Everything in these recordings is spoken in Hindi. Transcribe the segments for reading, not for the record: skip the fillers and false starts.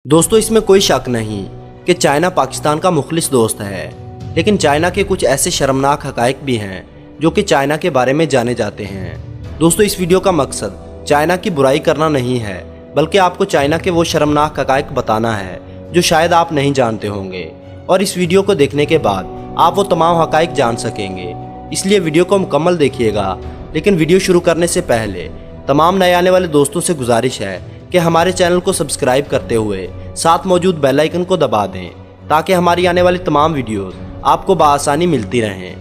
दोस्तों, इसमें कोई शक नहीं कि चाइना पाकिस्तान का मुखलिस दोस्त है, लेकिन चाइना के कुछ ऐसे शर्मनाक हकाइक भी हैं जो कि चाइना के बारे में जाने जाते हैं। दोस्तों, इस वीडियो का मकसद चाइना की बुराई करना नहीं है, बल्कि आपको चाइना के वो शर्मनाक हकाइक बताना है जो शायद आप नहीं जानते होंगे, और इस वीडियो को देखने के बाद आप वो तमाम हकाइक जान सकेंगे। इसलिए वीडियो को मुकम्मल देखिएगा। लेकिन वीडियो शुरू करने से पहले तमाम नए आने वाले दोस्तों से गुजारिश है कि हमारे चैनल को सब्सक्राइब करते हुए साथ मौजूद बेल आइकन को दबा दें, ताकि हमारी आने वाली तमाम वीडियोस आपको बआसानी मिलती रहें।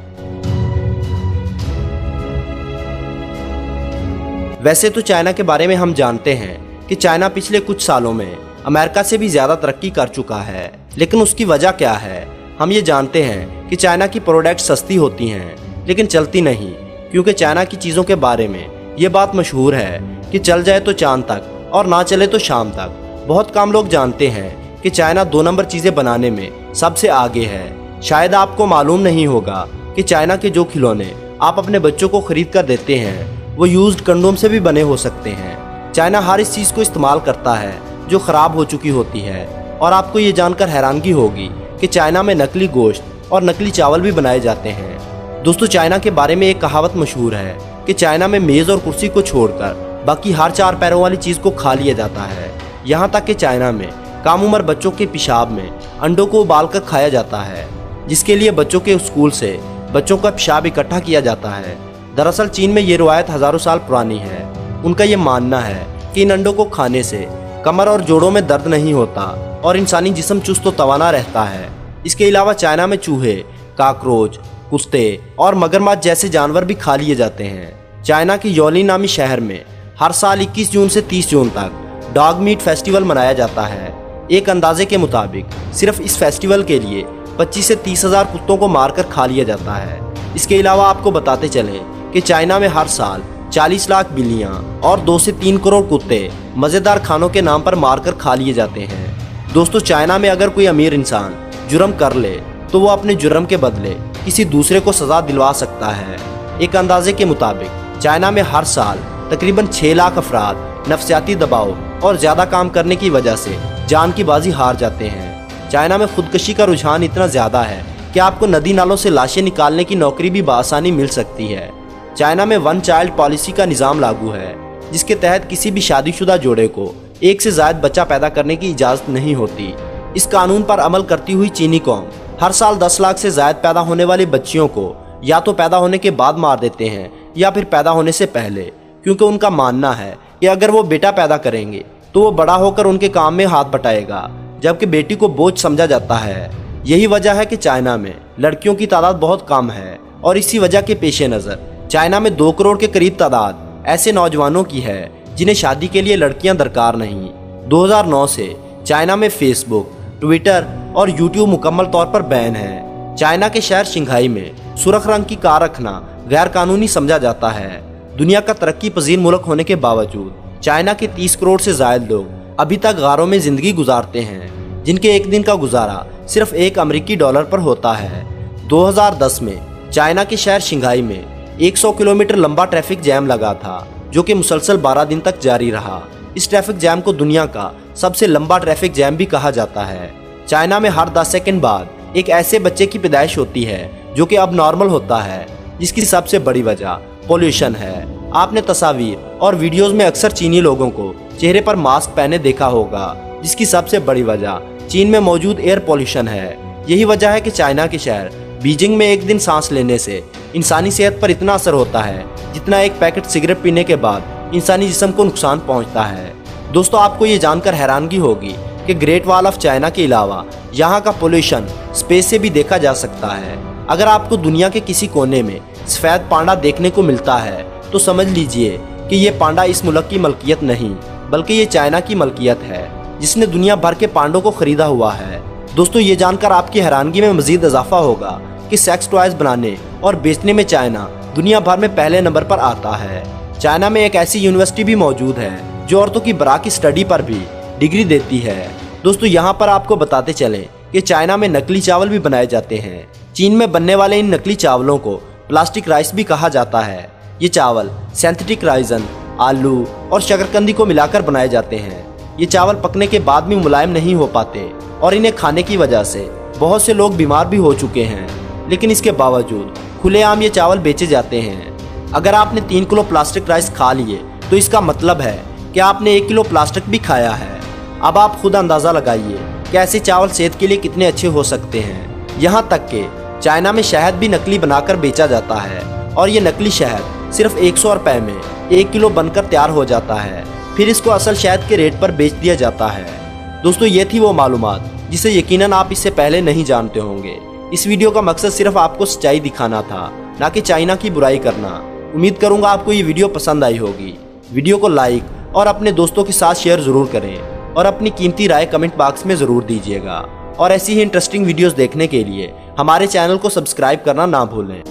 वैसे तो चाइना के बारे में हम जानते हैं कि चाइना पिछले कुछ सालों में अमेरिका से भी ज़्यादा तरक्की कर चुका है, लेकिन उसकी वजह क्या है? हम ये जानते हैं कि चाइना की प्रोडक्ट सस्ती होती हैं लेकिन चलती नहीं, क्योंकि चाइना की चीज़ों के बारे में ये बात मशहूर है कि चल जाए तो चांद तक और ना चले तो शाम तक। बहुत कम लोग जानते हैं कि चाइना 2 नंबर चीज़ें बनाने में सबसे आगे है। शायद आपको मालूम नहीं होगा कि चाइना के जो खिलौने आप अपने बच्चों को खरीद कर देते हैं वो यूज्ड कंडोम से भी बने हो सकते हैं। चाइना हर इस चीज़ को इस्तेमाल करता है जो ख़राब हो चुकी होती है, और आपको ये जानकर हैरानगी होगी कि चाइना में नकली गोश्त और नकली चावल भी बनाए जाते हैं। दोस्तों, चाइना के बारे में एक कहावत मशहूर है कि चाइना में मेज़ और कुर्सी को छोड़कर बाकी हर 4 पैरों वाली चीज़ को खा लिया जाता है। यहाँ तक कि चाइना में कम उम्र बच्चों के पेशाब में अंडों को उबाल कर खाया जाता है, जिसके लिए बच्चों के स्कूल से बच्चों का पेशाब इकट्ठा किया जाता है। दरअसल चीन में ये रवायत हज़ारों साल पुरानी है। उनका ये मानना है कि इन अंडों को खाने से कमर और जोड़ों में दर्द नहीं होता और इंसानी जिस्म चुस्त व तवाना रहता है। इसके अलावा चाइना में चूहे, काकरोच, कुत्ते और मगरमच्छ जैसे जानवर भी खा लिए जाते हैं। चाइना के योली नामी शहर में हर साल 21 जून से 30 जून तक डॉग मीट फेस्टिवल मनाया जाता है। एक अंदाजे के मुताबिक सिर्फ इस फेस्टिवल के लिए 25 से 30 हज़ार कुत्तों को मारकर खा लिया जाता है। इसके अलावा आपको बताते चलें कि चाइना में हर साल 40 लाख बिल्लियाँ और 2 से 3 करोड़ कुत्ते मज़ेदार खानों के नाम पर मारकर खा लिए जाते हैं। दोस्तों, चाइना में अगर कोई अमीर इंसान जुर्म कर ले तो वो अपने जुर्म के बदले किसी दूसरे को सज़ा दिलवा सकता है। एक अंदाजे के मुताबिक चाइना में हर साल तकरीबन 6 लाख अफराद नफसियाती दबाव और ज़्यादा काम करने की वजह से जान की बाजी हार जाते हैं। चाइना में खुदकशी का रुझान इतना ज़्यादा है कि आपको नदी नालों से लाशें निकालने की नौकरी भी बआसानी मिल सकती है। चाइना में 1 चाइल्ड पॉलिसी का निज़ाम लागू है, जिसके तहत किसी भी शादीशुदा जोड़े को 1 से ज़ायद बच्चा पैदा करने की इजाज़त नहीं होती। इस कानून पर अमल करती हुई चीनी कौम हर साल 10 लाख से ज़ायद पैदा होने वाली बच्चियों को या तो पैदा होने के बाद मार देते हैं या फिर पैदा होने से पहले, क्योंकि उनका मानना है कि अगर वो बेटा पैदा करेंगे तो वो बड़ा होकर उनके काम में हाथ बटाएगा, जबकि बेटी को बोझ समझा जाता है। यही वजह है कि चाइना में लड़कियों की तादाद बहुत कम है, और इसी वजह के पेश नज़र चाइना में 2 करोड़ के करीब तादाद ऐसे नौजवानों की है जिन्हें शादी के लिए लड़कियां दरकार नहीं। 2009 से चाइना में फेसबुक, ट्विटर और यूट्यूब मुकम्मल तौर पर बैन है। चाइना के शहर शंघाई में सुर्ख रंग की कार रखना गैर कानूनी समझा जाता है। दुनिया का तरक्की पजीर मुल्क होने के बावजूद चाइना के 30 करोड़ से ज़ायद लोग अभी तक गारों में ज़िंदगी गुजारते हैं, जिनके एक दिन का गुजारा सिर्फ $1 अमेरिकी पर होता है। 2010 में चाइना के शहर शंघाई में 100 किलोमीटर लंबा ट्रैफिक जैम लगा था, जो कि मुसलसल 12 दिन तक जारी रहा। इस ट्रैफिक जैम को दुनिया का सबसे लंबा ट्रैफिक जैम भी कहा जाता है। चाइना में हर 10 सेकंड बाद एक ऐसे बच्चे की पैदाइश होती है जो कि अब नॉर्मल होता है, जिसकी सबसे बड़ी वजह पोल्यूशन है। आपने तस्वीर और वीडियोस में अक्सर चीनी लोगों को चेहरे पर मास्क पहने देखा होगा, जिसकी सबसे बड़ी वजह चीन में मौजूद एयर पोल्यूशन है। यही वजह है कि चाइना के शहर बीजिंग में एक दिन सांस लेने से इंसानी सेहत पर इतना असर होता है जितना एक पैकेट सिगरेट पीने के बाद इंसानी जिस्म को नुकसान पहुंचता है। दोस्तों, आपको ये जानकर हैरानगी होगी कि ग्रेट वॉल ऑफ चाइना के अलावा यहाँ का पोल्यूशन स्पेस से भी देखा जा सकता है। अगर आपको दुनिया के किसी कोने में सफ़ेद पांडा देखने को मिलता है तो समझ लीजिए कि ये पांडा इस मुल्क की मलकियत नहीं, बल्कि ये चाइना की मलकियत है, जिसने दुनिया भर के पांडों को खरीदा हुआ है। दोस्तों, ये जानकर आपकी हैरानगी में मजीद इजाफा होगा कि सेक्स टॉयज बनाने और बेचने में चाइना दुनिया भर में पहले नंबर पर आता है। चाइना में एक ऐसी यूनिवर्सिटी भी मौजूद है जो औरतों की बरा की स्टडी पर भी डिग्री देती है। दोस्तों, यहाँ पर आपको बताते चलें कि चाइना में नकली चावल भी बनाए जाते हैं। चीन में बनने वाले इन नकली चावलों को प्लास्टिक राइस भी कहा जाता है। ये चावल सिंथेटिक राइजन, आलू और शकरकंदी को मिलाकर बनाए जाते हैं। ये चावल पकने के बाद भी मुलायम नहीं हो पाते और इन्हें खाने की वजह से बहुत से लोग बीमार भी हो चुके हैं। लेकिन इसके बावजूद खुलेआम ये चावल बेचे जाते हैं। अगर आपने 3 किलो प्लास्टिक राइस खा लिए तो इसका मतलब है कि आपने 1 किलो प्लास्टिक भी खाया है। अब आप खुद अंदाज़ा लगाइए कि ऐसे चावल सेहत के लिए कितने अच्छे हो सकते हैं। यहाँ तक कि चाइना में शहद भी नकली बनाकर बेचा जाता है और ये नकली शहद सिर्फ 100 रुपये में 1 किलो बनकर तैयार हो जाता है। फिर इसको असल शहद के रेट पर बेच दिया जाता है। दोस्तों, ये थी वो मालूमात जिसे यकीनन आप इससे पहले नहीं जानते होंगे। इस वीडियो का मकसद सिर्फ आपको सच्चाई दिखाना था, ना कि चाइना की बुराई करना। उम्मीद करूंगा आपको ये वीडियो पसंद आई होगी। वीडियो को लाइक और अपने दोस्तों के साथ शेयर ज़रूर करें और अपनी कीमती राय कमेंट बॉक्स में ज़रूर दीजिएगा। और ऐसी ही इंटरेस्टिंग वीडियोस देखने के लिए हमारे चैनल को सब्सक्राइब करना ना भूलें।